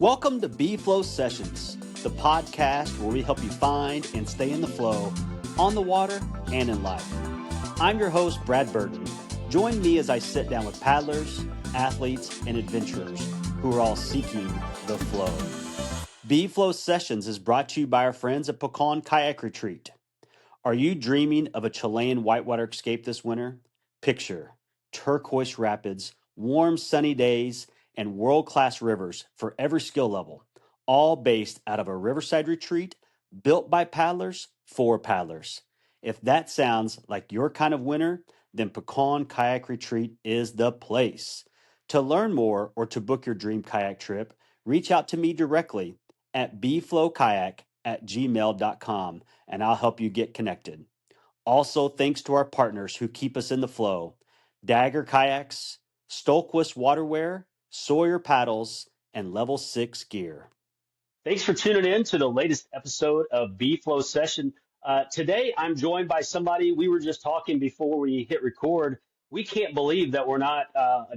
Welcome to B-Flow Sessions, the podcast where we help you find and stay in the flow on the water and in life. I'm your host, Brad Burton. Join me as I sit down with paddlers, athletes, and adventurers who are all seeking the flow. B-Flow Sessions is brought to you by our friends at Pecan Kayak Retreat. Are you dreaming of a Chilean whitewater escape this winter? Picture turquoise rapids, warm sunny days, and world-class rivers for every skill level, all based out of a riverside retreat built by paddlers for paddlers. If that sounds like your kind of winter, then Pecan Kayak Retreat is the place. To learn more or to book your dream kayak trip, reach out to me directly at bflowkayak@gmail.com and I'll help you get connected. Also, thanks to our partners who keep us in the flow: Dagger Kayaks, Stohlquist Waterwear, Sawyer Paddles, and Level 6 Gear. Thanks for tuning in to the latest episode of B-Flow Session. Today, I'm joined by somebody we were just talking before we hit record. We can't believe that we're not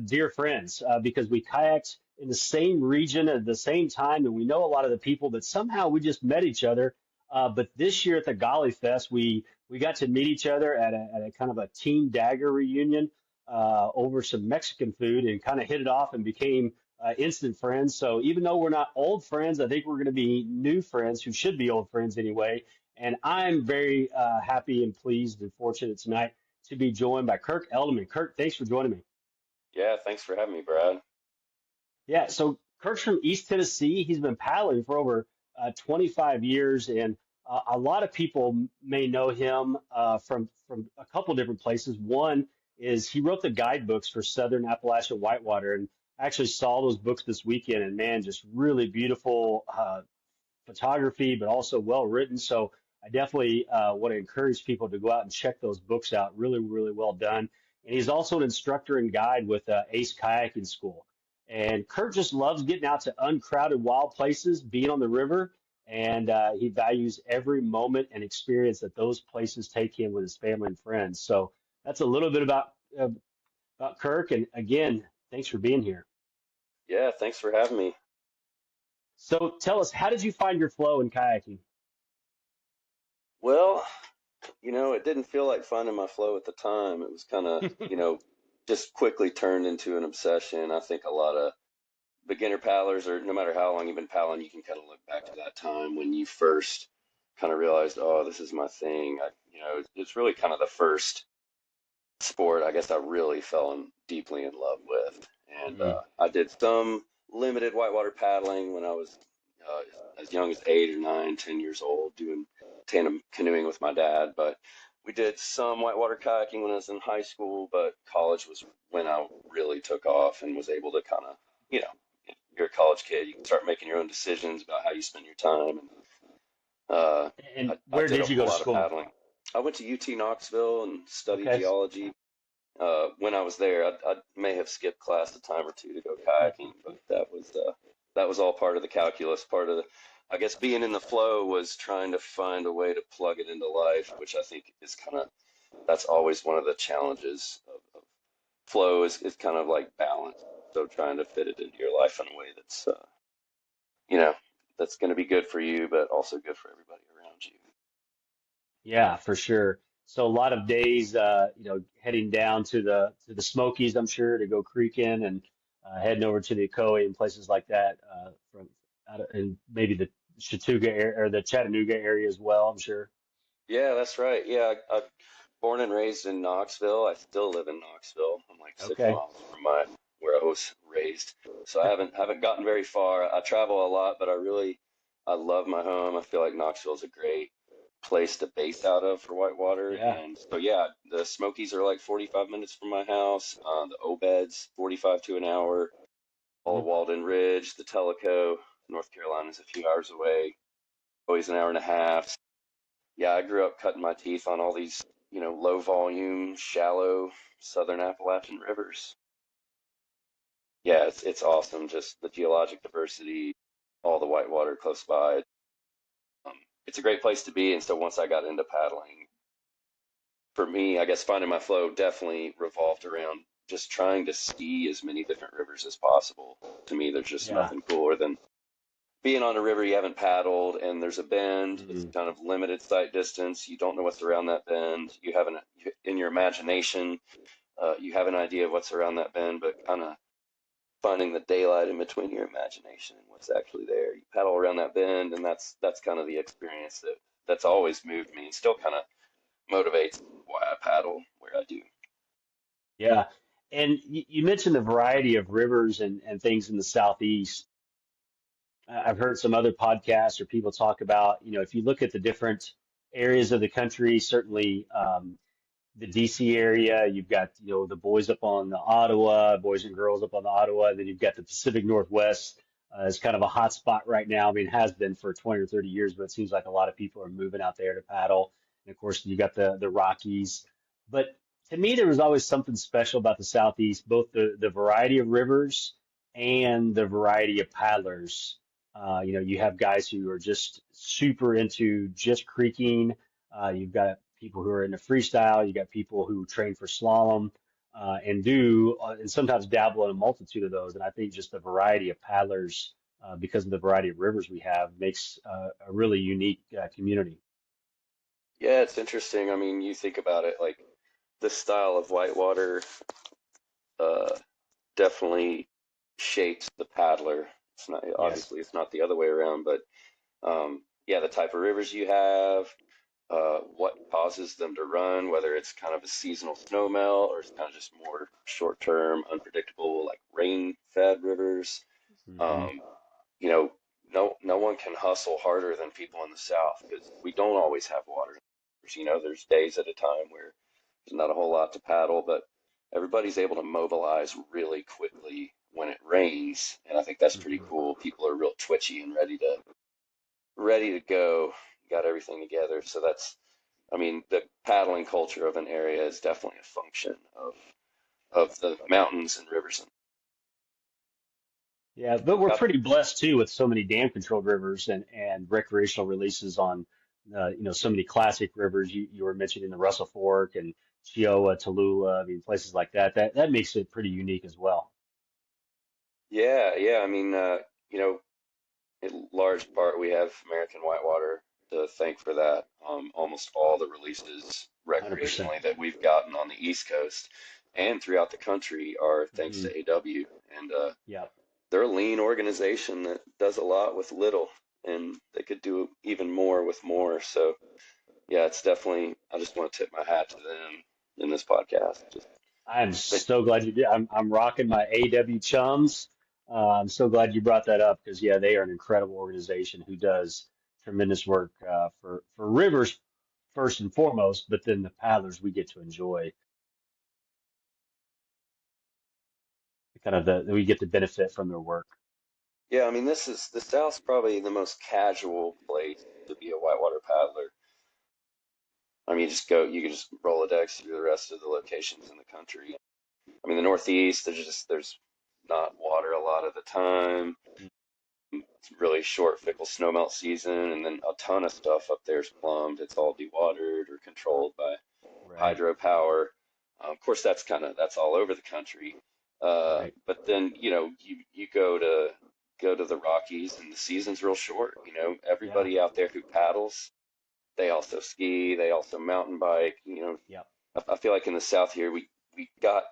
dear friends because we kayaked in the same region at the same time, and we know a lot of the people, but somehow we just met each other. But this year at the Golly Fest, we got to meet each other at a kind of a Team Dagger reunion over some Mexican food and kind of hit it off and became instant friends. So even though we're not old friends, I think we're going to be new friends who should be old friends anyway. And I'm very happy and pleased and fortunate tonight to be joined by Kirk Eddlemon. Kirk, thanks for joining me. Yeah, thanks for having me, Brad. Yeah, so Kirk's from East Tennessee. He's been paddling for over 25 years, and a lot of people may know him from a couple different places. One is he wrote the guidebooks for Southern Appalachian whitewater, and I actually saw those books this weekend, and man, just really beautiful photography, but also well written. So I definitely want to encourage people to go out and check those books out. Really, really well done. And he's also an instructor and guide with Ace Kayaking School. And Kurt just loves getting out to uncrowded, wild places, being on the river, and he values every moment and experience that those places take him with his family and friends. So that's a little bit about Kirk. And again, thanks for being here. Yeah, thanks for having me. So tell us, how did you find your flow in kayaking? Well, it didn't feel like finding my flow at the time. It was kind of, just quickly turned into an obsession. I think a lot of beginner paddlers, or no matter how long you've been paddling, you can kind of look back to that time when you first kind of realized, oh, this is my thing. It's really kind of the first sport I guess I really fell deeply in love with. And I did some limited whitewater paddling when I was as young as 8 or 9, 10 years old, doing tandem canoeing with my dad. But we did some whitewater kayaking when I was in high school, but college was when I really took off and was able to kind of, you're a college kid, you can start making your own decisions about how you spend your time. And I where did did you go to school? paddling. I went to UT Knoxville and studied Okay. geology. When I was there, I may have skipped class a time or two to go kayaking, but that was all part of the calculus. Part of I guess being in the flow was trying to find a way to plug it into life, which I think is that's always one of the challenges of flow is kind of like balance. So trying to fit it into your life in a way that's that's going to be good for you, but also good for everybody around you. Yeah, for sure. So a lot of days, heading down to the Smokies, I'm sure, to go creeking and heading over to the Ocoee and places like that, from and maybe the Chattooga area or the Chattanooga area as well, I'm sure. Yeah, that's right. Yeah, I born and raised in Knoxville. I still live in Knoxville. I'm like six Okay. miles from where I was raised. So I haven't gotten very far. I travel a lot, but I love my home. I feel like Knoxville is a great place to base out of for whitewater. Yeah. And so yeah, the Smokies are like 45 minutes from my house. The Obeds 45 to an hour. All of Mhm. Walden Ridge, the Tellico, North Carolina is a few hours away. Always an hour and a half. Yeah, I grew up cutting my teeth on all these, low volume, shallow Southern Appalachian rivers. Yeah, it's awesome. Just the geologic diversity, all the whitewater close by. Um, it's a great place to be. And so once I got into paddling, for me, I guess finding my flow definitely revolved around just trying to see as many different rivers as possible. To me, there's just Yeah. nothing cooler than being on a river you haven't paddled and there's a bend, it's Mm. kind of limited sight distance. You don't know what's around that bend. You have in your imagination, you have an idea of what's around that bend, but kind of finding the daylight in between your imagination and what's actually there. You paddle around that bend, and that's kind of the experience that's always moved me and still kind of motivates why I paddle where I do. Yeah. And you mentioned the variety of rivers and things in the Southeast. I've heard some other podcasts or people talk about, if you look at the different areas of the country, certainly the DC area, you've got, the boys up on the Ottawa, boys and girls up on the Ottawa, then you've got the Pacific Northwest. It's kind of a hot spot right now. I mean, it has been for 20 or 30 years, but it seems like a lot of people are moving out there to paddle. And of course, you got the Rockies. But to me, there was always something special about the Southeast, both the variety of rivers and the variety of paddlers. You have guys who are just super into just creeking. You've got people who are into freestyle. You got people who train for slalom and sometimes dabble in a multitude of those. And I think just the variety of paddlers, because of the variety of rivers we have, makes a really unique community. Yeah, it's interesting. I mean, you think about it, like the style of whitewater uh, definitely shapes the paddler. It's not Yes. obviously it's not the other way around, but yeah, the type of rivers you have, what causes them to run, whether it's kind of a seasonal snowmelt or it's kind of just more short-term, unpredictable, like rain-fed rivers. Hmm. Um, you know, no one can hustle harder than people in the South because we don't always have water. There's days at a time where there's not a whole lot to paddle, but everybody's able to mobilize really quickly when it rains, and I think that's pretty Hmm. cool. People are real twitchy and ready to go, got everything together. So I mean, the paddling culture of an area is definitely a function of the mountains and rivers. Yeah, but we're Got pretty blessed too with so many dam-controlled rivers and recreational releases on, so many classic rivers. You were mentioning the Russell Fork and Chioa, Tallulah. I mean, places like that. That makes it pretty unique as well. yeah. I mean, in large part, we have American whitewater to thank for that. Almost all the releases 100%. recreationally that we've gotten on the East Coast and throughout the country are thanks Hmm. to AW. And Yeah. they're a lean organization that does a lot with little, and they could do even more with more. So, yeah, it's definitely, I just want to tip my hat to them in this podcast. Just, I'm but so glad you did. I'm rocking my AW chums. I'm so glad you brought that up because yeah, they are an incredible organization who does tremendous work for rivers first and foremost, but then the paddlers we get to enjoy kind of the we get to benefit from their work. yeah, I mean, the South's probably the most casual place to be a whitewater paddler. I mean, you can just Rolodex through the rest of the locations in the country. I mean, the Northeast, there's not water a lot of the time. It's really short, fickle snowmelt season, and then a ton of stuff up there is plumbed. It's all dewatered or controlled by Right, hydropower. Of course, that's all over the country. right. But then you go to the Rockies, and the season's real short. Yeah, Everybody out there who paddles, they also ski, they also mountain bike. yeah, I feel like in the South here we got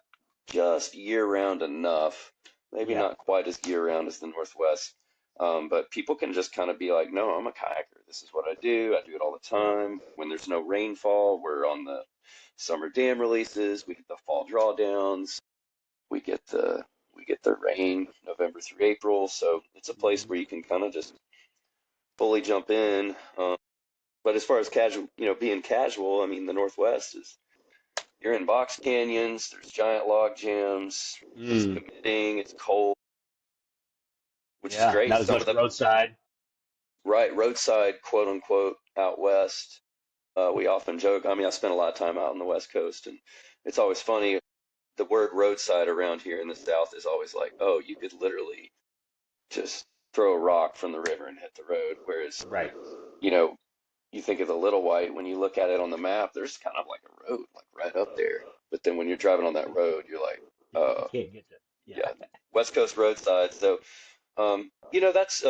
just year round enough, maybe yeah. not quite as year round as the Northwest. But people can just kind of be like, no, I'm a kayaker. This is what I do. I do it all the time. When there's no rainfall, we're on the summer dam releases. We get the fall drawdowns. We get the rain November through April. So it's a place Hmm. where you can kind of just fully jump in. But as far as casual, being casual, I mean, the Northwest is you're in box canyons. There's giant log jams. It's Mm, committing. It's cold, which is yeah. great. Not as Some of much the roadside. right roadside, quote unquote, out west. We often joke. I mean, I spent a lot of time out on the West Coast, and it's always funny. The word roadside around here in the South is always like, oh, you could literally just throw a rock from the river and hit the road. Whereas, Right. you know, you think of the Little White, when you look at it on the map, there's kind of like a road, like right up there. But then when you're driving on that road, you're like, You uh, can't get to. Yeah. yeah, West Coast roadside. So, that's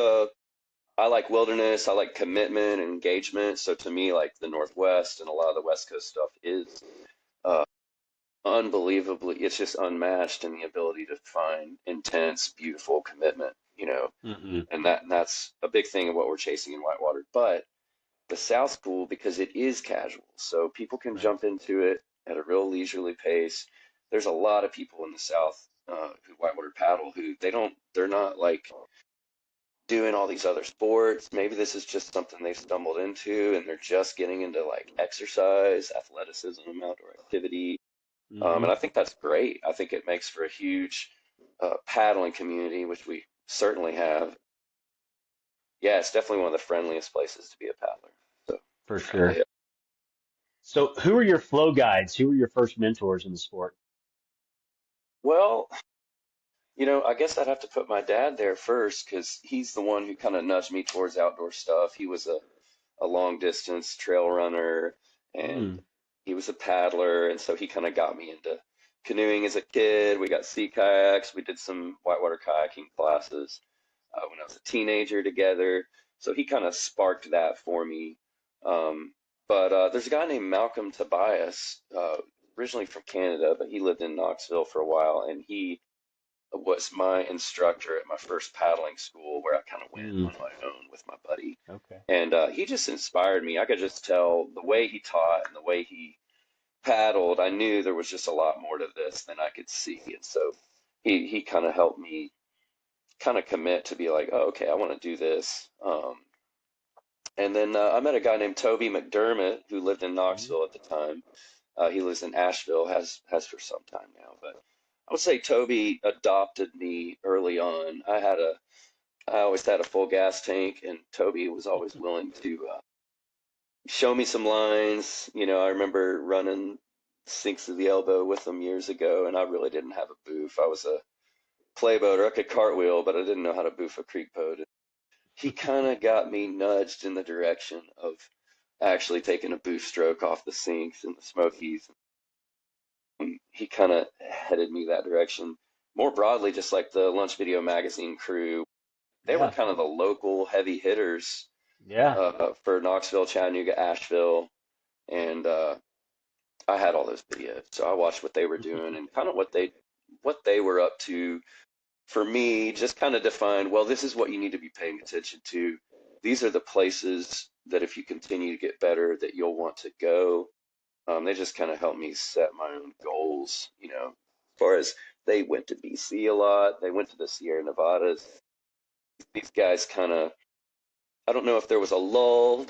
I like wilderness. I like commitment and engagement. So to me, like the Northwest and a lot of the West Coast stuff is uh, unbelievably, it's just unmatched in the ability to find intense, beautiful commitment, Hmm. and that's a big thing of what we're chasing in whitewater. But the South's cool because it is casual, so people can Right. jump into it at a real leisurely pace. There's a lot of people in the South who whitewater paddle who they're not like doing all these other sports. Maybe this is just something they've stumbled into and they're just getting into like exercise, athleticism, outdoor activity. Hmm. And I think that's great. I think it makes for a huge paddling community, which we certainly have. Yeah, it's definitely one of the friendliest places to be a paddler. So, For yeah. sure. So, who are your flow guides? Who were your first mentors in the sport? Well, I guess I'd have to put my dad there first because he's the one who kind of nudged me towards outdoor stuff. He was a long distance trail runner and Mm. he was a paddler. And so he kind of got me into canoeing as a kid. We got sea kayaks. We did some whitewater kayaking classes when I was a teenager together. So he kind of sparked that for me. Um, but there's a guy named Malcolm Tobias, originally from Canada, but he lived in Knoxville for a while. And he was my instructor at my first paddling school where I kind of went Mm. on my own with my buddy. Okay. And he just inspired me. I could just tell the way he taught and the way he paddled, I knew there was just a lot more to this than I could see. And so he kind of helped me kind of commit to be like, oh, okay, I want to do this. And then I met a guy named Toby McDermott who lived in Mhm. Knoxville at the time. He lives in Asheville, has for some time now. But I would say Toby adopted me early on. I always had a full gas tank, and Toby was always willing to show me some lines. I remember running sinks to the elbow with him years ago, and I really didn't have a boof. I was a playboater. I could cartwheel, but I didn't know how to boof a creek boat. He kind of got me nudged in the direction of actually taking a boof stroke off the sinks and the Smokies. He kind of headed me that direction. More broadly, just like the Lunch Video Magazine crew, they were Yeah. kind of the local heavy hitters Yeah. for Knoxville, Chattanooga, Asheville, and I had all those videos, so I watched what they were doing and kind of what they were up to. For me, just kind of defined, well, this is what you need to be paying attention to. These are the places that if you continue to get better, that you'll want to go. They just kind of helped me set my own goals, as far as they went to BC a lot. They went to the Sierra Nevadas. These guys kind of, I don't know if there was a lull,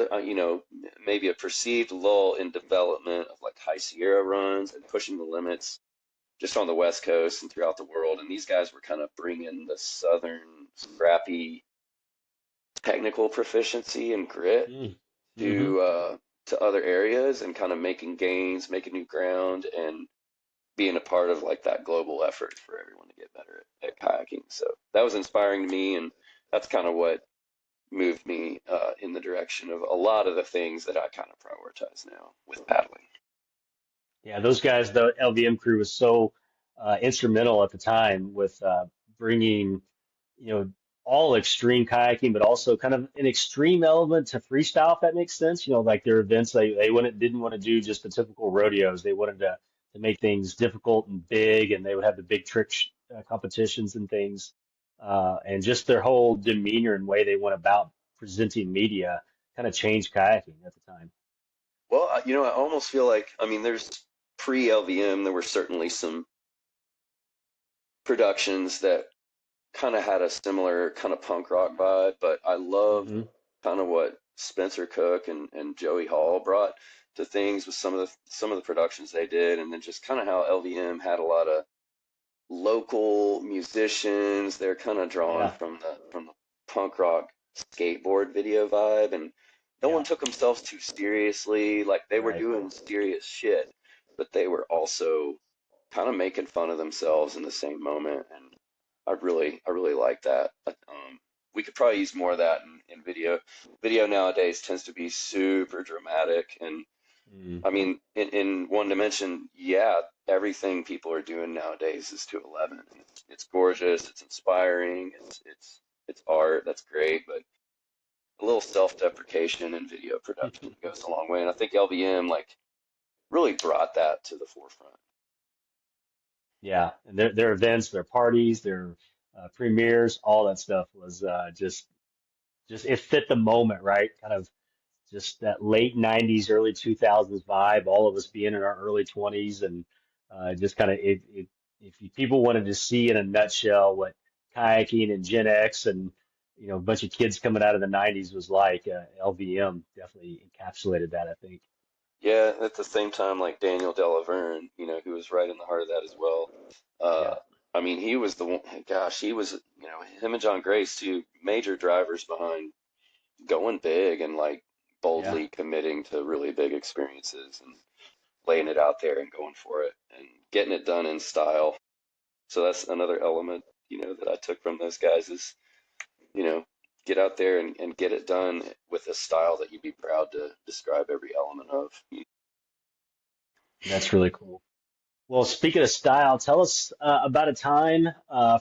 maybe a perceived lull in development of like high Sierra runs and pushing the limits just on the West Coast and throughout the world. And these guys were kind of bringing the Southern scrappy technical proficiency and grit Mm. Hmm. to other areas and kind of making gains, making new ground, and being a part of like that global effort for everyone to get better at kayaking. So that was inspiring to me, and that's kind of what moved me in the direction of a lot of the things that I kind of prioritize now with paddling. Yeah, those guys, the LVM crew was so instrumental at the time with bringing, you know, all extreme kayaking, but also kind of an extreme element to freestyle, if that makes sense. Like their events, they didn't want to do just the typical rodeos. They wanted to make things difficult and big, and they would have the big trick competitions and things. And just their whole demeanor and way they went about presenting media kind of changed kayaking at the time. Well, I almost feel like, I mean, there's pre LVM, there were certainly some productions that kind of had a similar kind of punk rock vibe, but I love Hmm. kind of what Spencer Cook and Joey Hall brought to things with some of the productions they did, and then just kind of how LVM had a lot of local musicians. They're kind of drawing Yeah, from the punk rock skateboard video vibe, and no one yeah, took themselves too seriously. Like they were right. doing serious shit, but they were also kind of making fun of themselves in the same moment, and I really like that. We could probably use more of that in video. Video nowadays tends to be super dramatic, and Mm. I mean, in one dimension, yeah, everything people are doing nowadays is to 11. It's gorgeous, it's inspiring, it's art, that's great, but a little self-deprecation in video production goes a long way. And I think LVM like really brought that to the forefront. Yeah, and their events, their parties, their premieres, all that stuff was just it fit the moment, right? Kind of just that late 90s, early 2000s vibe, all of us being in our early 20s and just kind of if people wanted to see in a nutshell what kayaking and Gen X and a bunch of kids coming out of the 90s was like, LVM definitely encapsulated that, I think. Yeah, at the same time, like Daniel Delaverne, who was right in the heart of that as well. Uh, Yeah. I mean, he was the one, gosh, he was, him and John Grace, two major drivers behind going big and like Yeah. boldly committing to really big experiences and laying it out there and going for it and getting it done in style. So that's another element, that I took from those guys is, you know, get out there and get it done with a style that you'd be proud to describe every element of. That's really cool. Well, speaking of style, tell us about a time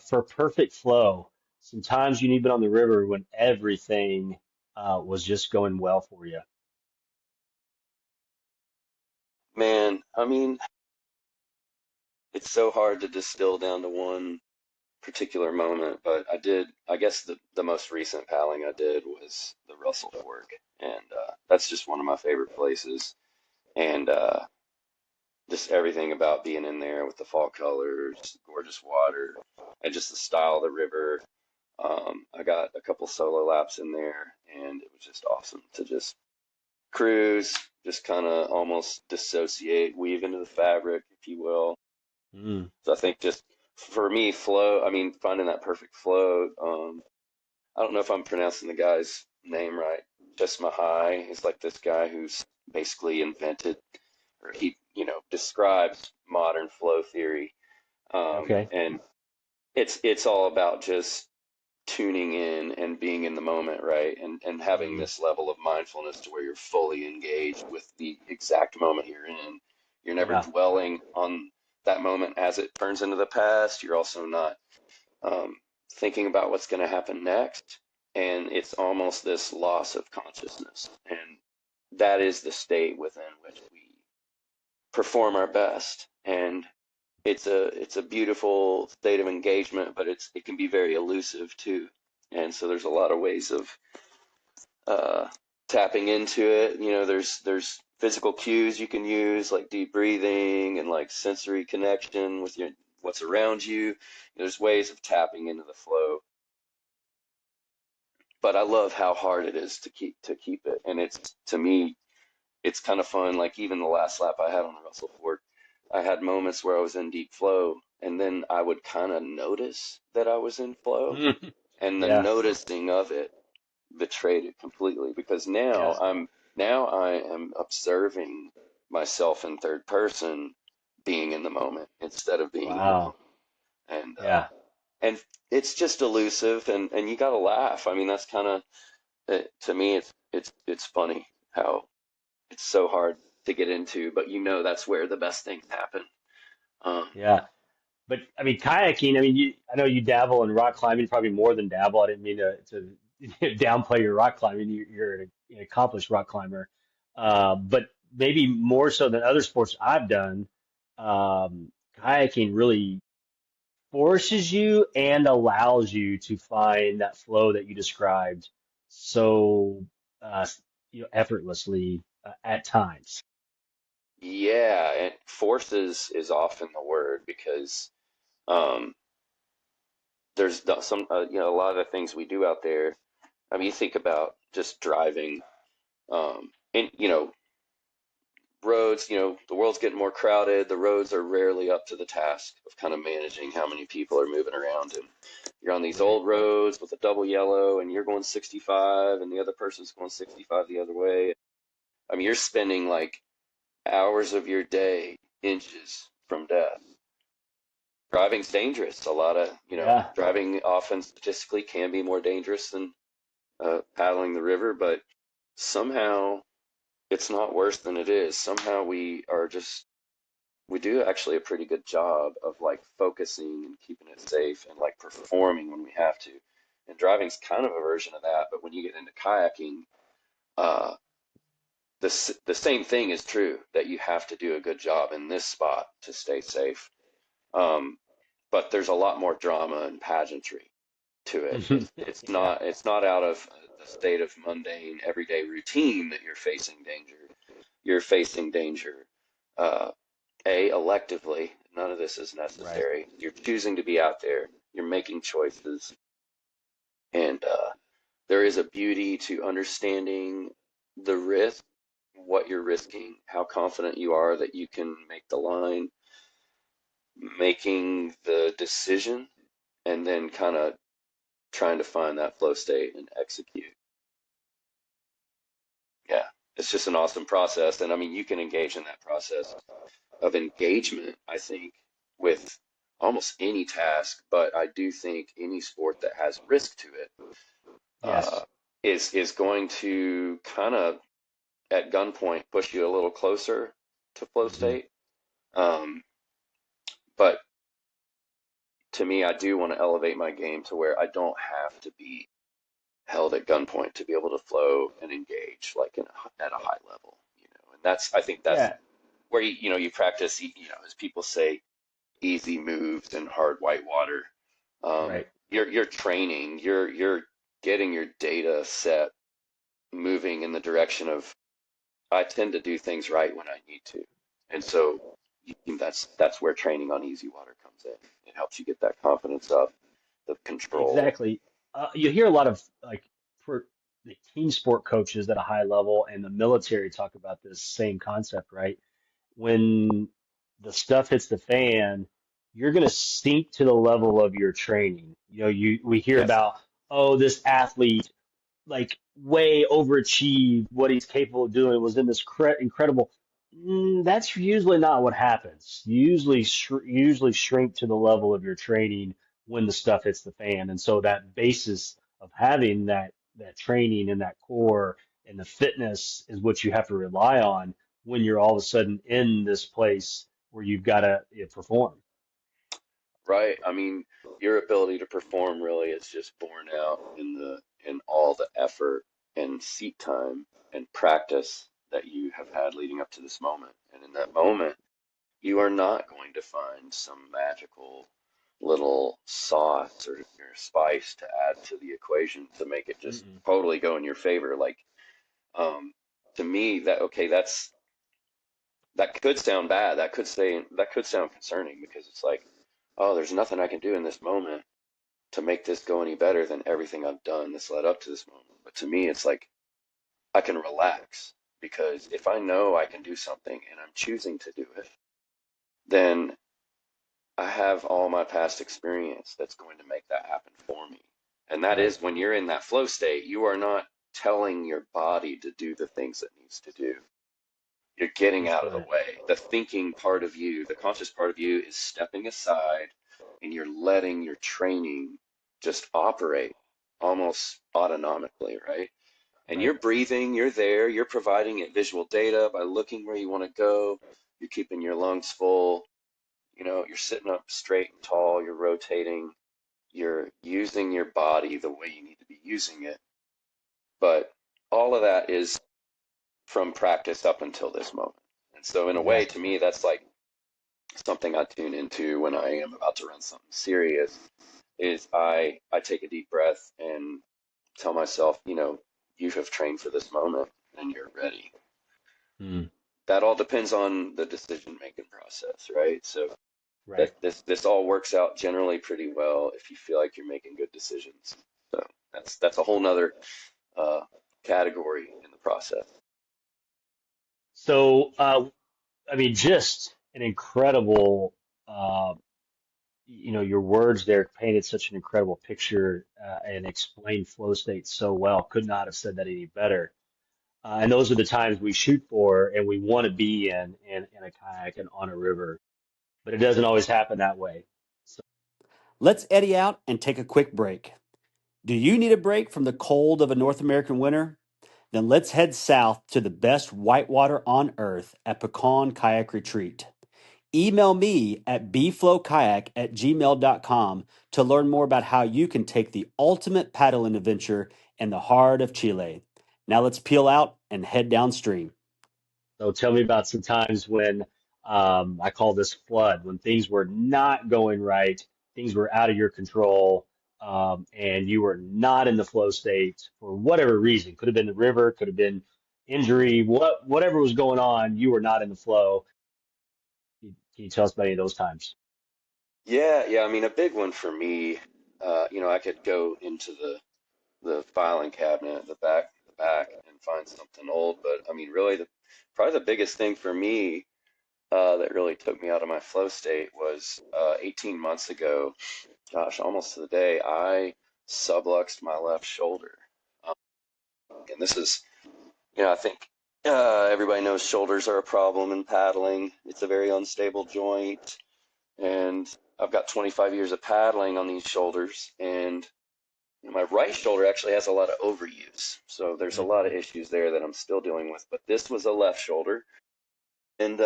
for perfect flow. Some times you've been on the river when everything was just going well for you. Man, I mean, it's so hard to distill down to one particular moment, but I guess the most recent paddling I did was the Russell Fork, and that's just one of my favorite places. And just everything about being in there with the fall colors, gorgeous water, and just the style of the river. I got a couple solo laps in there, and it was just awesome to just cruise, just kind of almost dissociate, weave into the fabric, if you will. Mm. So I think just for me, flow, I mean, finding that perfect flow. I don't know if I'm pronouncing the guy's name right. Just Mahai is like this guy who's basically invented, or he, describes modern flow theory. Okay. And it's all about just tuning in and being in the moment, right? And having Mm. this level of mindfulness to where you're fully engaged with the exact moment you're in. You're never Yeah. dwelling on that moment as it turns into the past. You're also not um, thinking about what's going to happen next. And it's almost this loss of consciousness. And that is the state within which we perform our best. And it's a beautiful state of engagement, but it can be very elusive too. And so there's a lot of ways of uh, tapping into it. There's physical cues you can use, like deep breathing and like sensory connection with your what's around you. There's ways of tapping into the flow, but I love how hard it is to keep it. And it's to me, it's kind of fun. Like even the last lap I had on the Russell Fork, I had moments where I was in deep flow, and then I would kind of notice that I was in flow, Mm. and the Yeah. noticing of it betrayed it completely because Yeah. now I am observing myself in third person, being in the moment instead of being in the Wow. moment, and Yeah. it's just elusive, and you got to laugh. I mean, that's kind of to me, it's funny how it's so hard to get into, but that's where the best things happen. Um, Yeah. But I mean, kayaking, I mean, I know you dabble in rock climbing, probably more than dabble. I didn't mean to downplay your rock climbing. You're an accomplished rock climber. But maybe more so than other sports I've done, kayaking really forces you and allows you to find that flow that you described so, uh, effortlessly, at times. yeah, and forces is often the word because um, there's some a lot of the things we do out there. I mean, you think about just driving, and roads. The world's getting more crowded. The roads are rarely up to the task of kind of managing how many people are moving around. And you're on these Right. old roads with a double yellow, and you're going 65, and the other person's going 65 the other way. I mean, you're spending like hours of your day inches from death. Driving's dangerous. A lot of, Yeah. driving often statistically can be more dangerous than paddling the river, but somehow it's not worse than it is. Somehow we do actually a pretty good job of like focusing and keeping it safe and like performing when we have to. and driving's kind of a version of that. But when you get into kayaking, uh, the same thing is true, that you have to do a good job in this spot to stay safe. Um, but there's a lot more drama and pageantry to it. Yeah. It's not out of the state of mundane everyday routine that you're facing danger. You're facing danger, uh, electively. None of this is Right. necessary. You're choosing to be out there. You're making choices, and there is a beauty to understanding the risk, what you're risking, how confident you are that you can make the line, making the decision, and then kind of trying to find that flow state and execute. Yeah, it's just an awesome process. And I mean, you can engage in that process of engagement, I think, with almost any task, but I do think any sport that has risk to it uh, Yes. is going to kind of at gunpoint push you a little closer to flow Hmm. state. Um, but to me, I do want to elevate my game to where I don't have to be held at gunpoint to be able to flow and engage like at a high level, you know. And that's I think that's Yeah. where you practice, as people say, easy moves and hard white water. Right. You're training, you're getting your data set moving in the direction of I tend to do things right when I need to, and so that's where training on easy water comes in. It helps you get that confidence up, the control. Exactly. You hear a lot of like for the team sport coaches at a high level and the military talk about this same concept, right? When the stuff hits the fan, you're going to sink to the level of your training. We hear Yes, about, oh, this athlete like way overachieved what he's capable of doing, was in this incredible. That's usually not what happens. You usually shrink to the level of your training when the stuff hits the fan. And so that basis of having that training and that core and the fitness is what you have to rely on when you're all of a sudden in this place where you've got to perform. right. I mean, your ability to perform really is just borne out in all the effort and seat time and practice that you have had leading up to this moment. And in that moment, you are not going to find some magical little sauce or spice to add to the equation to make it just Mm-mm. totally go in your favor. Like, um, to me, that could sound bad. That could sound concerning because it's like, oh, there's nothing I can do in this moment to make this go any better than everything I've done that's led up to this moment. But to me, it's like I can relax because if I know I can do something and I'm choosing to do it, then I have all my past experience that's going to make that happen for me. And that Right. is when you're in that flow state, you are not telling your body to do the things it needs to do. You're getting It's out of the the way. The thinking part of you, the conscious part of you is stepping aside and you're letting your training just operate almost autonomically, right? And right. you're breathing, you're there, you're providing it visual data by looking where you want to go, you're keeping your lungs full, you're sitting up straight and tall, you're rotating, you're using your body the way you need to be using it. But all of that is from practice up until this moment. And so, in a way, to Exactly. me, that's like something I tune into when I am about to run something serious. Is I take a deep breath and tell myself, you have trained for this moment and you're ready. Mm. That all depends on the decision making process, right? So Right. that this all works out generally pretty well if you feel like you're making good decisions. So that's a whole nother uh, category in the process. So, I mean, just an incredible, uh, your words there painted such an incredible picture and explained flow state so well. Could not have said that any better. And those are the times we shoot for and we want to be in a kayak and on a river, but it doesn't always happen that way. So, Let's eddy out and take a quick break. Do you need a break from the cold of a North American winter? Then let's head south to the best whitewater on earth at Pecan Kayak Retreat. Email me at bflowkayak@gmail.com to learn more about how you can take the ultimate paddling adventure in the heart of Chile. Now let's peel out and head downstream. So tell me about some times when I call this flood, when things were not going right, things were out of your control, and you were not in the flow state for whatever reason. Could have been the river, could have been injury, whatever was going on, you were not in the flow. Can you tell us about any of those times? Yeah. I mean, a big one for me, I could go into the filing cabinet, the back, and find something old. But I mean, really, probably the biggest thing for me that really took me out of my flow state was 18 months ago. Gosh, almost to the day, I subluxed my left shoulder. Um, and this is, I think everybody knows shoulders are a problem in paddling. It's a very unstable joint, and I've got 25 years of paddling on these shoulders, and my right shoulder actually has a lot of overuse. So there's a lot of Mhm. issues there that I'm still dealing with. But this was a left shoulder, and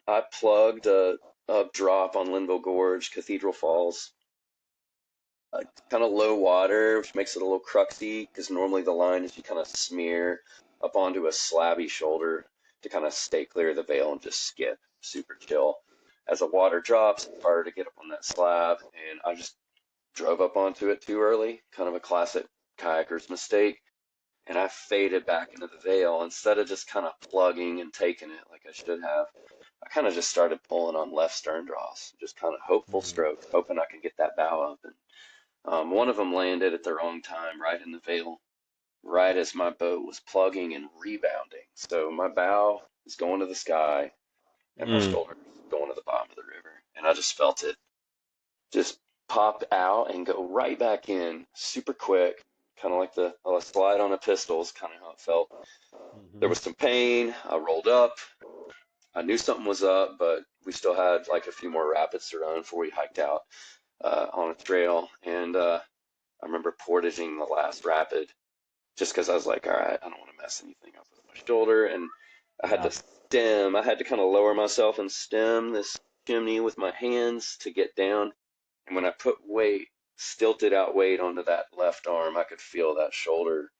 I plugged a drop on Linville Gorge, Cathedral Falls, kind of low water, which makes it a little cruxy because normally the line is you kind of smear up onto a slabby shoulder to kind of stay clear of the veil and just skip. Super chill. As the water drops, it's harder to get up on that slab, and I just drove up onto it too early, kind of a classic kayaker's mistake. And I faded back into the veil instead of just kind of plugging and taking it like I should have. I kind of just started pulling on left stern draws, just kind of hopeful Mhm. strokes, hoping I could get that bow up. And one of them landed at the wrong time, right in the veil, right as my boat was plugging and rebounding. So my bow is going to the sky, and my Mm. shoulder is going to the bottom of the river. And I just felt it just pop out and go right back in super quick, kind of like the slide on a pistol is kind of how it felt. There Mhm. was some pain. I rolled up. I knew something was up, but we still had like a few more rapids to run before we hiked out on a trail. And I remember portaging the last rapid just because I was like, all right, I don't want to mess anything up with my shoulder. And I had Yeah. to stem. I had to kind of lower myself and stem this chimney with my hands to get down. And when I put weight, stilted out weight onto that left arm, I could feel that shoulder.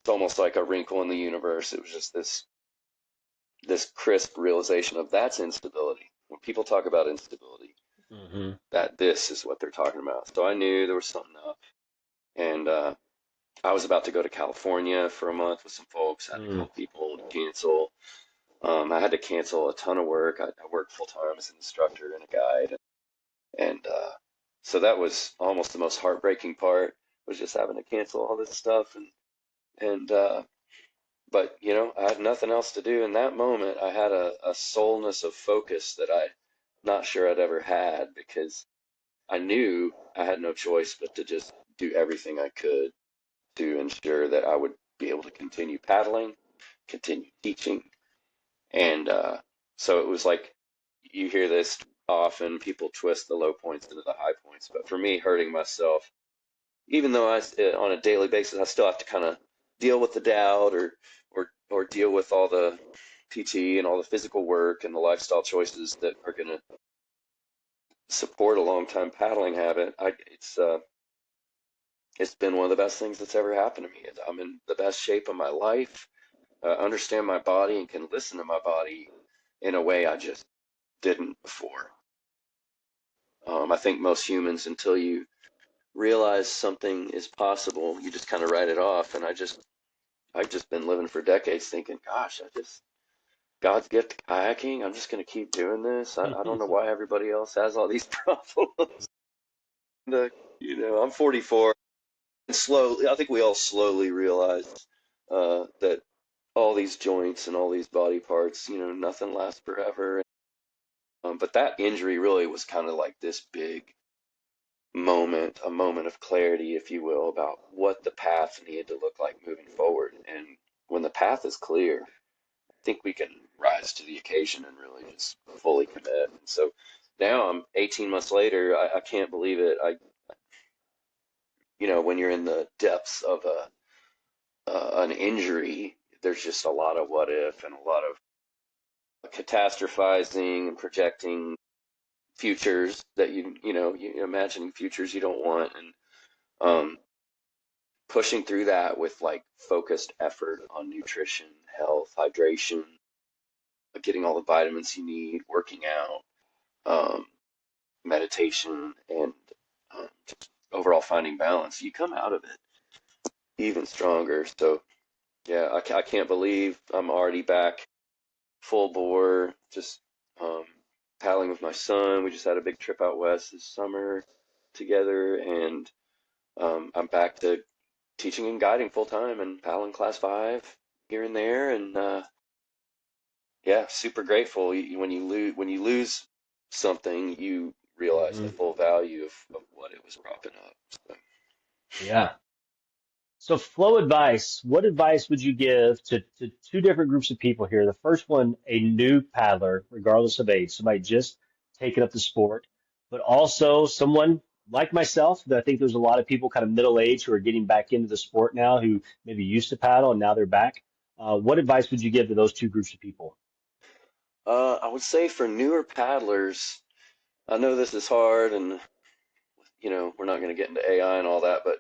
It's almost like a wrinkle in the universe. It was just this crisp realization of that's instability. When people talk about instability, Mhm. that this is what they're talking about. So I knew there was something up, and I was about to go to California for a month with some folks. I had to Mm. call people to cancel. I had to cancel a ton of work. I worked full time as an instructor and a guide, and so that was almost the most heartbreaking part was just having to cancel all this stuff and but I had nothing else to do in that moment. I had a soulness of focus that I not sure I'd ever had because I knew I had no choice but to just do everything I could to ensure that I would be able to continue paddling, continue teaching, and so it was like you hear this often. People twist the low points into the high points, but for me, hurting myself, even though on a daily basis, I still have to kind of deal with the doubt or deal with all the PT and all the physical work and the lifestyle choices that are going to support a long time paddling habit. It's been one of the best things that's ever happened to me. I'm in the best shape of my life, understand my body, and can listen to my body in a way I just didn't before. I think most humans, until you realize something is possible, you just kind of write it off. And I've just been living for decades thinking, gosh, God's gift to kayaking. I'm just going to keep doing this. I don't know why everybody else has all these problems. And, I'm 44, and slowly, I think we all slowly realize that all these joints and all these body parts, nothing lasts forever. But that injury really was kind of like this big moment, a moment of clarity, if you will, about what the path needed to look like moving forward. And when the path is clear, I think we can rise to the occasion and really just fully commit. And so now I'm 18 months later. I can't believe it. When you're in the depths of an injury, there's just a lot of what if and a lot of catastrophizing and projecting futures that you imagining futures you don't want, and pushing through that with like focused effort on nutrition, health, hydration, getting all the vitamins you need, working out, meditation, and just overall finding balance. You come out of it even stronger. So yeah, I can't believe I'm already back full bore, just paddling with my son. We just had a big trip out west this summer together, and I'm back to teaching and guiding full time and paddling class 5 here and there, and yeah, super grateful. When you lose something, you realize the Hmm. full value of what it was propping up. So, Yeah. So flow advice, what advice would you give to two different groups of people here? The first one, a new paddler, regardless of age, somebody just taking up the sport, but also someone like myself, that I think there's a lot of people kind of middle age who are getting back into the sport now who maybe used to paddle and now they're back. What advice would you give to those two groups of people? I would say for newer paddlers, I know this is hard, and we're not going to get into AI and all that, but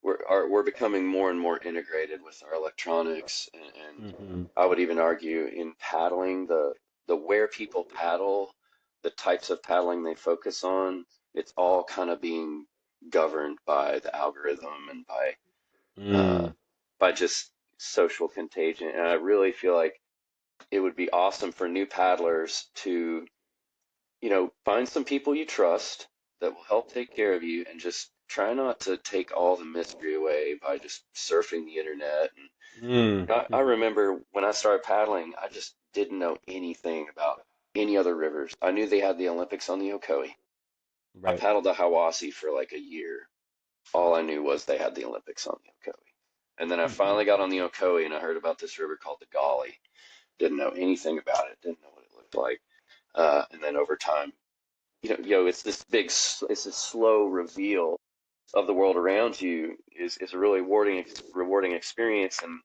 we're becoming more and more integrated with our electronics, and Hmm. I would even argue in paddling, the where people paddle, the types of paddling they focus on, it's all kind of being governed by the algorithm and uh, Mm. by just social contagion. And I really feel like it would be awesome for new paddlers to find some people you trust that will help take care of you, and just try not to take all the mystery away by just surfing the internet. Mm. And I remember when I started paddling, I just didn't know anything about any other rivers. I knew they had the Olympics on the Ocoee. I Right. paddled the Hiwassee for like a year. All I knew was they had the Olympics on the Ocoee. And then I finally got on the Ocoee and I heard about this river called the Gauley. Didn't know anything about it. Didn't know what it looked like. And then over time, it's it's this slow reveal of the world around you is a really rewarding experience. And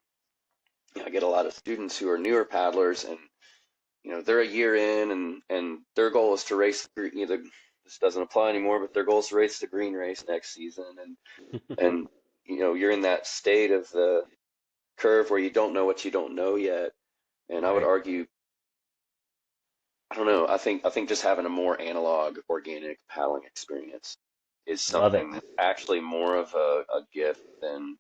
I get a lot of students who are newer paddlers, and they're a year in, and their goal is to race this doesn't apply anymore, but their goal is to race the green race next season. And you're in that state of the curve where you don't know what you don't know yet. And I would Right. argue, I don't know, I think just having a more analog, organic paddling experience is Love it. something that's actually more of a gift than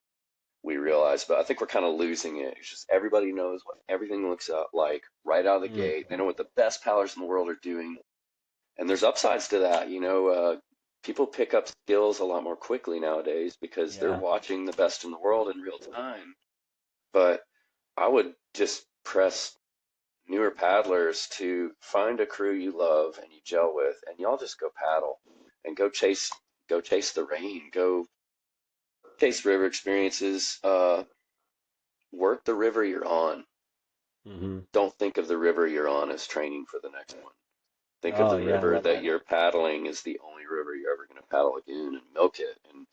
we realize. But I think we're kind of losing it. It's just everybody knows what everything looks out like right out of the Mm. gate. They know what the best paddlers in the world are doing, and there's upsides to that. People pick up skills a lot more quickly nowadays because they're Yeah. watching the best in the world in real time. But I would just press newer paddlers to find a crew you love and you gel with, and y'all just go paddle and go chase the rain, go chase river experiences. Work the river you're on. Hmm. Don't think of the river you're on as training for the next one. Think of Oh the yeah, I river love that that. you're paddling is the only river you're ever going to paddle again, and milk it and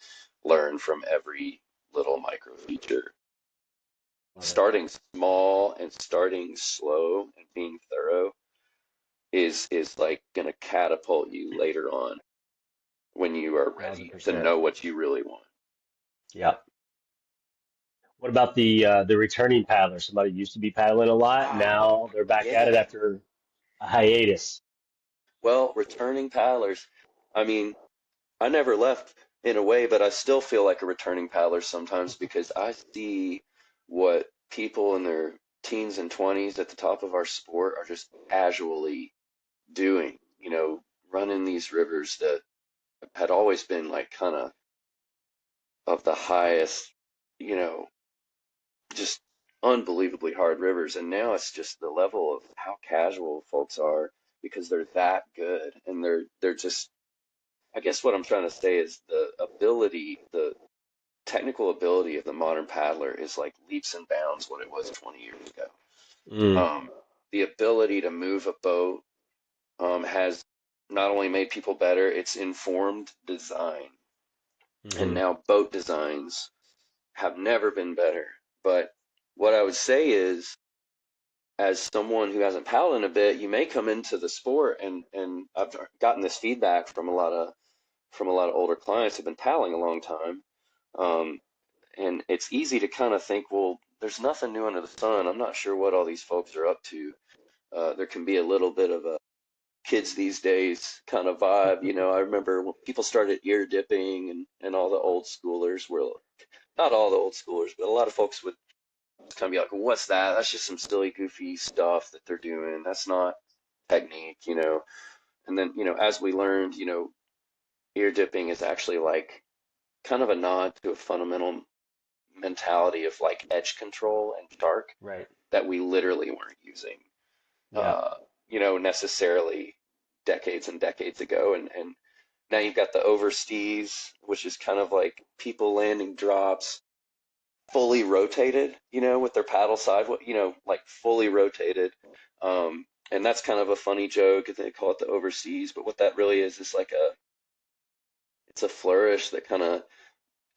learn from every little micro feature. Love it. Starting small and starting slow and being thorough is like going to catapult you later on when you are Thousand ready to percent. know what you really want. Yeah. What about the returning paddler? Somebody used to be paddling a lot, Oh, now they're back at it yeah. after a hiatus. Well, returning paddlers. I mean, I never left in a way, but I still feel like a returning paddler sometimes because I see what people in their teens and 20s at the top of our sport are just casually doing, running these rivers that had always been like kind of the highest, you know, just unbelievably hard rivers. And now it's just the level of how casual folks are because they're that good, and they're just, I guess what I'm trying to say is the technical ability of the modern paddler is like leaps and bounds what it was 20 years ago. Mm. Um, the ability to move a boat has not only made people better, it's informed design. And Hmm. now boat designs have never been better. But what I would say is as someone who hasn't paddled in a bit, you may come into the sport, and I've gotten this feedback from a lot of older clients who've been paddling a long time. And it's easy to kind of think, well, there's nothing new under the sun. I'm not sure what all these folks are up to. There can be a little bit of a kids these days kind of vibe. I remember when people started ear dipping, and all the old schoolers were, not all the old schoolers, but a lot of folks would kind of be like, well, what's that? That's just some silly, goofy stuff that they're doing. That's not technique. And then, as we learned, ear dipping is actually like kind of a nod to a fundamental mentality of like edge control and shark Right. that we literally weren't using, Yeah. necessarily decades and decades ago. And now you've got the overstees, which is kind of like people landing drops fully rotated, with their paddle side, like fully rotated. And that's kind of a funny joke. They call it the overseas, but what that really is like it's a flourish that kind of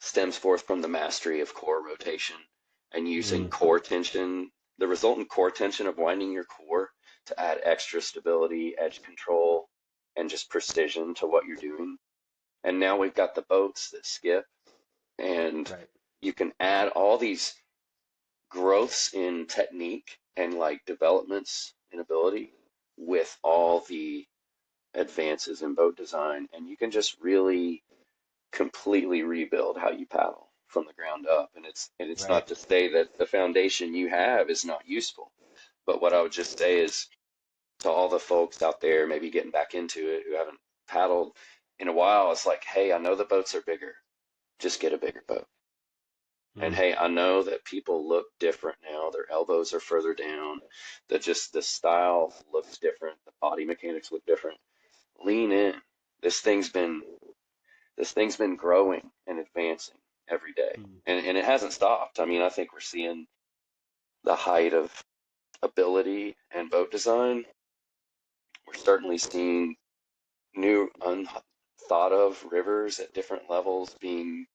stems forth from the mastery of core rotation and using core tension, the resultant core tension of winding your core to add extra stability, edge control, and just precision to what you're doing. And now we've got the boats that skip, and Right. you can add all these growths in technique and like developments in ability with all the advances in boat design, and you can just really completely rebuild how you paddle from the ground up. And it's Right. not to say that the foundation you have is not useful, but what I would just say is to all the folks out there maybe getting back into it who haven't paddled in a while, it's like, hey, I know the boats are bigger, just get a bigger boat. And hey, I know that people look different now. Their elbows are further down. The style looks different. The body mechanics look different. Lean in. This thing's been growing and advancing every day, and it hasn't stopped. I mean, I think we're seeing the height of ability and boat design. We're certainly seeing new unthought of rivers at different levels being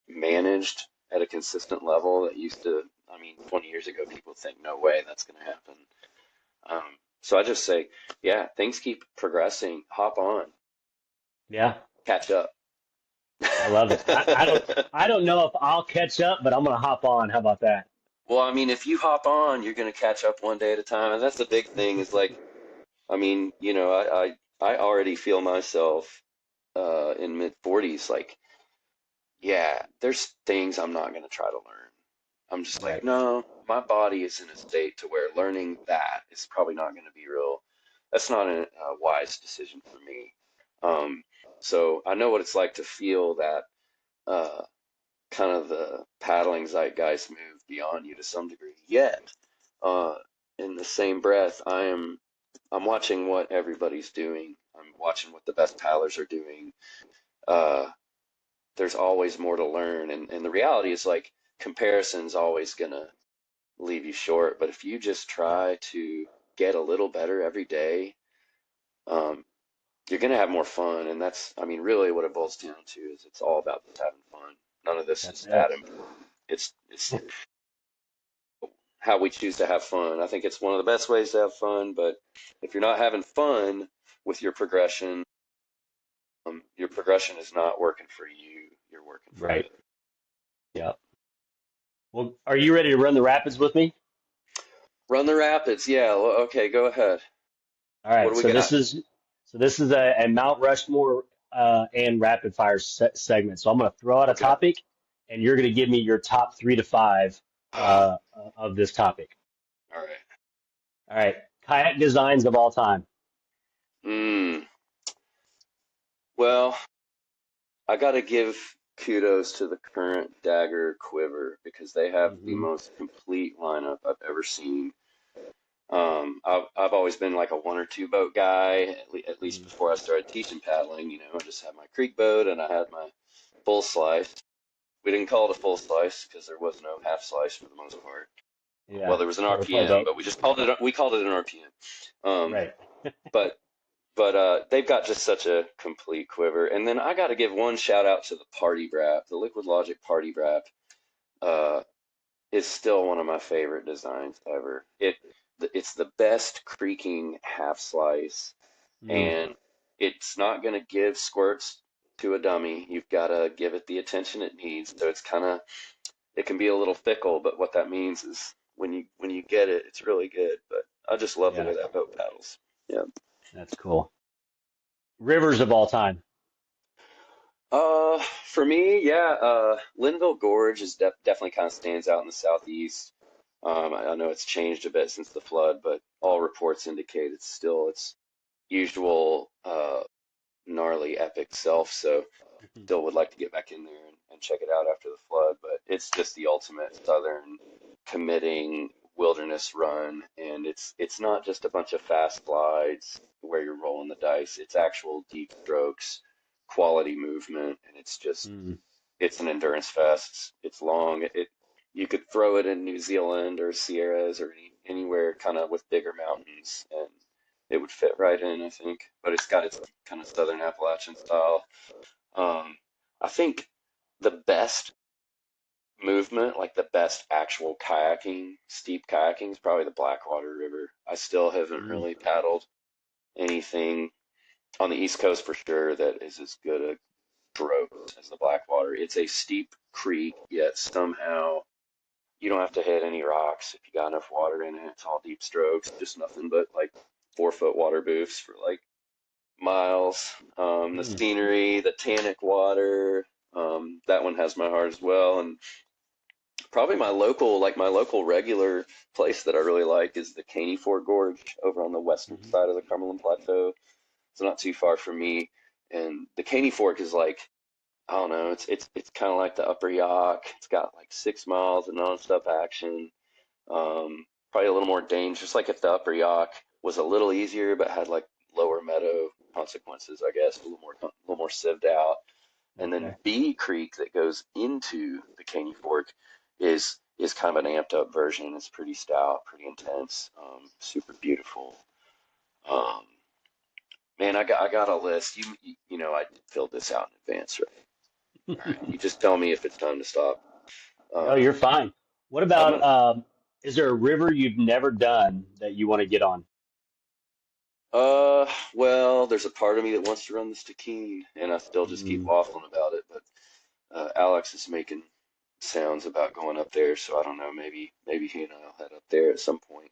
managed at a consistent level that used to, I mean, 20 years ago, people would think, no way that's going to happen. So I just say, yeah, things keep progressing. Hop on, Yeah. catch up. I love it. I don't know if I'll catch up, but I'm gonna hop on. How about that? Well, I mean, if you hop on, you're going to catch up one day at a time. And that's the big thing is like, I mean, I already feel myself in mid 40s, like, yeah, there's things I'm not going to try to learn. I'm just like, Right. no, my body is in a state to where learning that is probably not going to be real. That's not a wise decision for me. So I know what it's like to feel that uh, kind of the paddling zeitgeist move beyond you to some degree. Yet, uh, in the same breath, I'm watching what everybody's doing. I'm watching what the best paddlers are doing. Uh, there's always more to learn, and the reality is like comparison's always gonna leave you short. But if you just Yeah. try to get a little better every day, um, you're gonna have more fun. And that's, I mean, really what it boils down to is it's all about just having fun. None of this That's is it. that important. It's how we choose to have fun. I think it's one of the best ways to have fun. But if you're not having fun with your progression is not working for you. You're working for Right. it. Yeah. Well, are you ready to run the rapids with me? Run the rapids. Yeah. Okay. Go ahead. All What right. do we got? So this is a Mount Rushmore and rapid fire segment. So I'm going to throw out a Okay. topic, and you're going to give me your top 3 to 5 of this topic. All right. All right. Kayak designs of all time. Mm. Well, I got to give kudos to the current Dagger quiver because they have the Hmm. most complete lineup I've ever seen. I've always been like a one or two boat guy, at least before I started teaching paddling. I just had my creek boat and I had my full slice. We didn't call it a full slice because there was no half slice for the most part. Well, Yeah. there was an Play by play RPM, boat. but we called it an RPM. Um, Right. but they've got just such a complete quiver. And then I got to give one shout out to the Party Wrap. The Liquid Logic Party Wrap uh, is still one of my favorite designs ever. it's the best creaking half slice, Mm, and it's not going to give squirts to a dummy. You've got to give it the attention it needs. So it can be a little fickle, but what that means is when you get it, it's really good. But I just love the yeah, way that boat paddles. Yeah. that's cool. Rivers of all time. For me, yeah, Linville Gorge is definitely kind of stands out in the southeast. I know it's changed a bit since the flood, but all reports indicate it's still its usual gnarly epic self. So Mhm. still would like to get back in there and check it out after the flood. But it's just the ultimate southern committing wilderness run, and it's not just a bunch of fast slides where you're rolling the dice. It's actual deep strokes, quality movement, and Mm, it's an endurance fest. It's long. It you could throw it in New Zealand or Sierras or anywhere kind of with bigger mountains, and it would fit right in, I think. But it's got its kind of southern Appalachian style. Um, I think the best movement, like the best actual kayaking, steep kayaking, is probably the Blackwater River. I still haven't mm, really paddled anything on the East Coast for sure that is as good a stroke as the Blackwater. It's a steep creek, yet somehow you don't have to hit any rocks if you got enough water in it. It's all deep strokes, just nothing but like 4 foot water booths for like miles. The mm, scenery, the tannic water, that one has my heart as well. And probably my local regular place that I really like is the Caney Fort Gorge over on the western mhm. side of the Cumberland Plateau. It's not too far from me, and the Caney Fork is like, I don't know, it's kind of like the Upper Yock. It's got like 6 miles of nonstop action. Probably a little more dangerous, like if the Upper Yock was a little easier but had like lower meadow consequences, I guess, a little more sieved out. And then Okay. B Creek that goes into the Caney Fork is kind of an amped up version. It's pretty stout, pretty intense, super beautiful. Um, Man, I got a list. You know I filled this out in advance, right? All right. You just tell me if it's time to stop. No, Um, you're fine. What I'm about gonna. is there a river you've never done that you want to get on? Well, there's a part of me that wants to run the Stikine, and I still just keep Mm, waffling about it. But Alex is making sounds about going up there, so I don't know. Maybe he and I'll head up there at some point.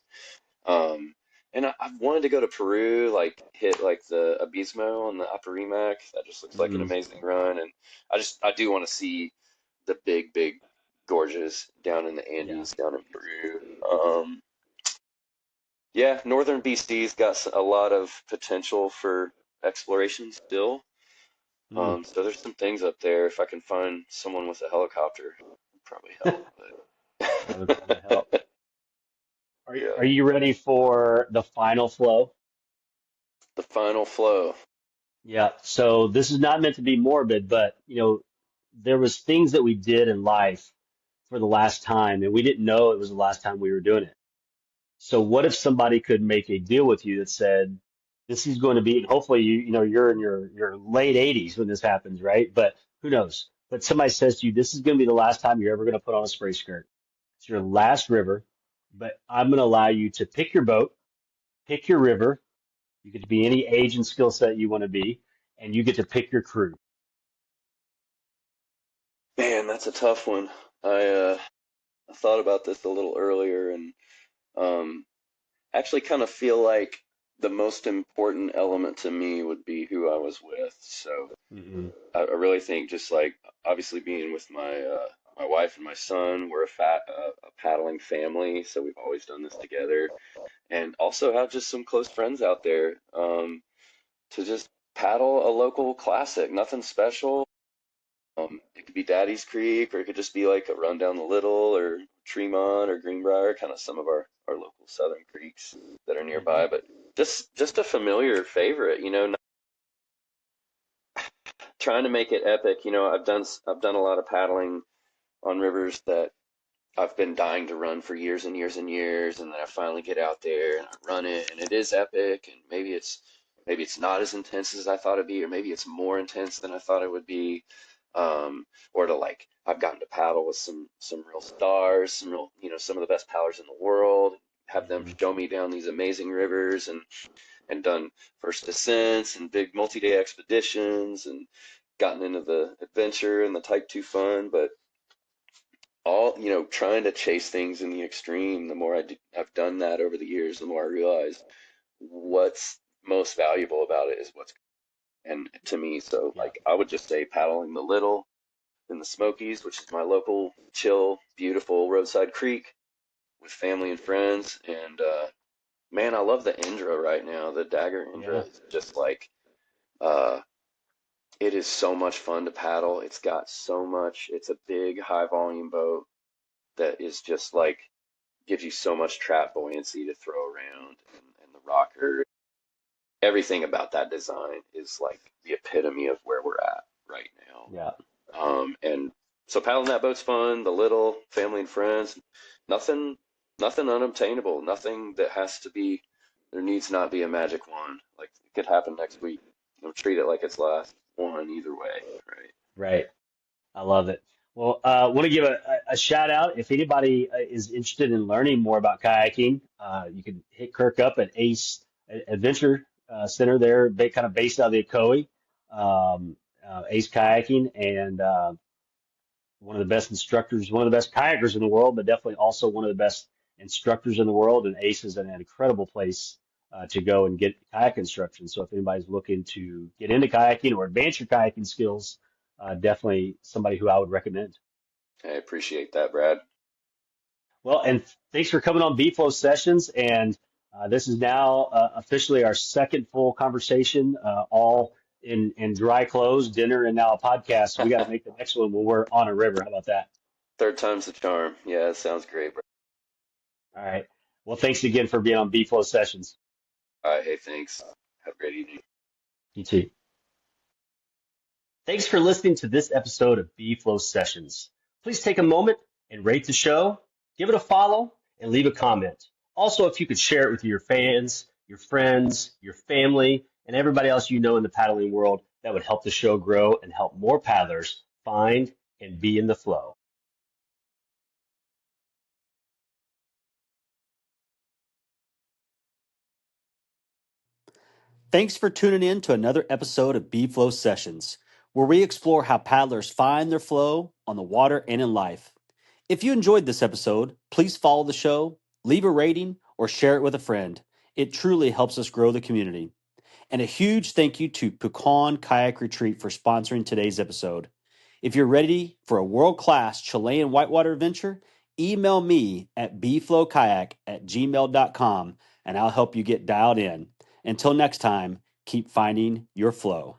Um, and I've wanted to go to Peru, like hit like the Abismo on the Apurimac. That just looks like an mm, amazing run, and I do want to see the big gorges down in the yeah. Andes, down in Peru. Yeah, northern BC's got a lot of potential for exploration still. Mm, So there's some things up there. If I can find someone with a helicopter, it'd probably help. that would probably help. But Are yeah, you ready for the final flow? the final flow. Yeah. So this is not meant to be morbid, but there was things that we did in life for the last time, and we didn't know it was the last time we were doing it. So what if somebody could make a deal with you that said, this is going to be, and hopefully you're in your late 80s when this happens, right? But who knows? But somebody says to you, this is going to be the last time you're ever going to put on a spray skirt. It's your last river, but I'm going to allow you to pick your boat, pick your river. You get to be any age and skill set you want to be, and you get to pick your crew. Man, that's a tough one. I thought about this a little earlier, and um, actually kind of feel like the most important element to me would be who I was with. So Hmm. I really think just like obviously being with my wife and my son, we're a paddling family, so we've always done this together, and also have just some close friends out there to just paddle a local classic. Nothing special. It could be Daddy's Creek, or it could just be like a run down the Little, or Tremont, or Greenbrier, kind of some of our local southern creeks that are Hmm. nearby. But just a familiar favorite, not trying to make it epic. I've done a lot of paddling on rivers that I've been dying to run for years and years and years, and then I finally get out there and I run it, and it is epic, and maybe it's not as intense as I thought it'd be, or maybe it's more intense than I thought it would be. Or to I've gotten to paddle with some real stars, some real, some of the best paddlers in the world. have them show me down these amazing rivers, and done first descents and big multi-day expeditions and gotten into the adventure and the type 2 fun. But all, trying to chase things in the extreme, the more I've done that over the years, the more I realize what's most valuable about it is what's, and to me, so Yeah. like I would just say paddling the Little in the Smokies, which is my local chill, beautiful roadside creek with family and friends. And man, I love the Indra right now. The Dagger Indra Yeah. is just like, uh, it is so much fun to paddle. It's got so much, it's a big, high volume boat that is just like, gives you so much trap buoyancy to throw around, and the rocker. Everything about that design is like the epitome of where we're at right now. Yeah. And so paddling that boat's fun. The Little, family and friends, nothing, nothing unobtainable. Nothing that has to be. There needs not be a magic wand. Like it could happen next week. Treat it like it's last one either way, right? Right. I love it. Well, I want to give a shout out. If anybody is interested in learning more about kayaking, you can hit Kirk up at Ace Adventure Center there, kind of based out of the Ocoee, Ace Kayaking, and one of the best instructors, one of the best kayakers in the world, but definitely also one of the best instructors in the world. And Ace is an incredible place to go and get kayak instruction. So if anybody's looking to get into kayaking or advance your kayaking skills, definitely somebody who I would recommend. I appreciate that, Brad. Well, and thanks for coming on B-Flow Sessions. And this is now officially our second full conversation, all in dry clothes, dinner, and now a podcast. So we got to make the next one when we're on a river. How about that? Third time's the charm. Yeah, it sounds great, bro. All right. Well, thanks again for being on B-Flow Sessions. All right, hey, thanks. Have a great evening. You too. Thanks for listening to this episode of B-Flow Sessions. Please take a moment and rate the show, give it a follow, and leave a comment. Also, if you could share it with your fans, your friends, your family, and everybody else you know in the paddling world, that would help the show grow and help more paddlers find and be in the flow. Thanks for tuning in to another episode of B-Flow Sessions, where we explore how paddlers find their flow on the water and in life. If you enjoyed this episode, please follow the show, leave a rating, or share it with a friend. It truly helps us grow the community. And a huge thank you to Pucón Kayak Retreat for sponsoring today's episode. If you're ready for a world-class Chilean whitewater adventure, email me at bflowkayak@gmail.com and I'll help you get dialed in. Until next time, keep finding your flow.